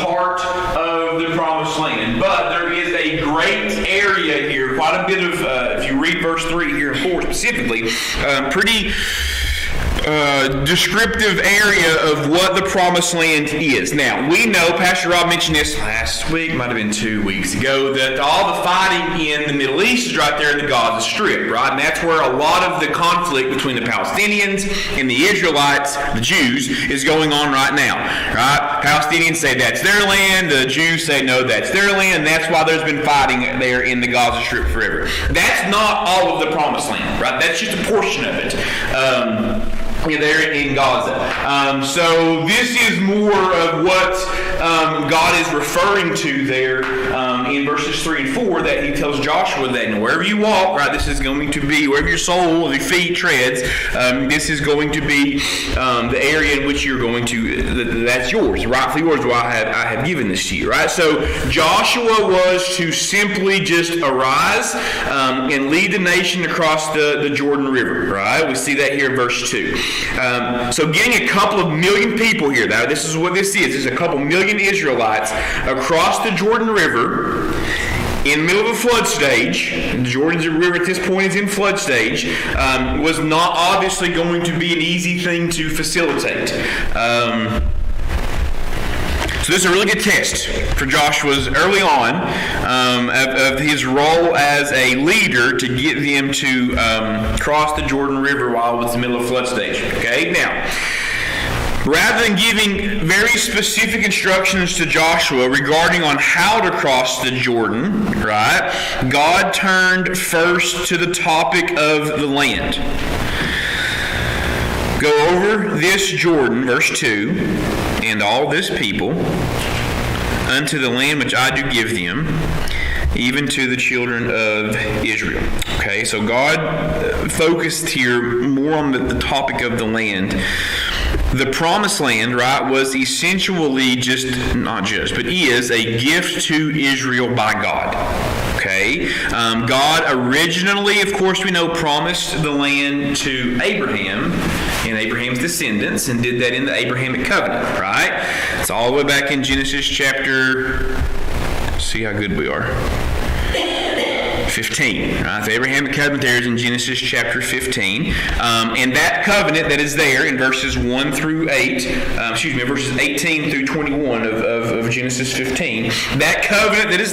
part of the promised land. But there is a great area here, quite a bit of, if you read verse 3 here and 4 specifically, pretty descriptive area of what the promised land is. Now, we know, Pastor Rob mentioned this last week, might have been 2 weeks ago, that all the fighting in the Middle East is right there in the Gaza Strip, right? And that's where a lot of the conflict between the Palestinians and the Israelites, the Jews, is going on right now, right? Palestinians say that's their land, the Jews say no, that's their land, and that's why there's been fighting there in the Gaza Strip forever. That's not all of the promised land, right? That's just a portion of it. There in Gaza. So this is more of what God is referring to there in verses 3 and 4, that he tells Joshua that wherever you walk, right, this is going to be, wherever your sole of your feet treads, this is going to be the area in which you're going to, that's yours, rightfully yours, well, I have given this to you, right? So Joshua was to simply just arise and lead the nation across the Jordan River, right? We see that here in verse 2. So getting a couple of million people here, now this is what this is. There's a couple million Israelites across the Jordan River in the middle of a flood stage. The Jordan River at this point is in flood stage. Was not obviously going to be an easy thing to facilitate. So this is a really good test for Joshua's early on of his role as a leader to get them to cross the Jordan River while it was in the middle of flood stage. Okay, now, rather than giving very specific instructions to Joshua regarding on how to cross the Jordan, right, God turned first to the topic of the land. Go over this Jordan, verse 2, and all this people unto the land which I do give them, even to the children of Israel. Okay, so God focused here more on the topic of the land. The promised land, right, was essentially but is a gift to Israel by God. Okay, God originally, of course, we know, promised the land to Abraham and Abraham's descendants, and did that in the Abrahamic covenant, right? It's all the way back in Genesis chapter, see how good we are, 15. Right? The Abrahamic covenant there is in Genesis chapter 15. And that covenant that is there in verses 1 through 8, verses 18 through 21 of Genesis 15, that covenant that is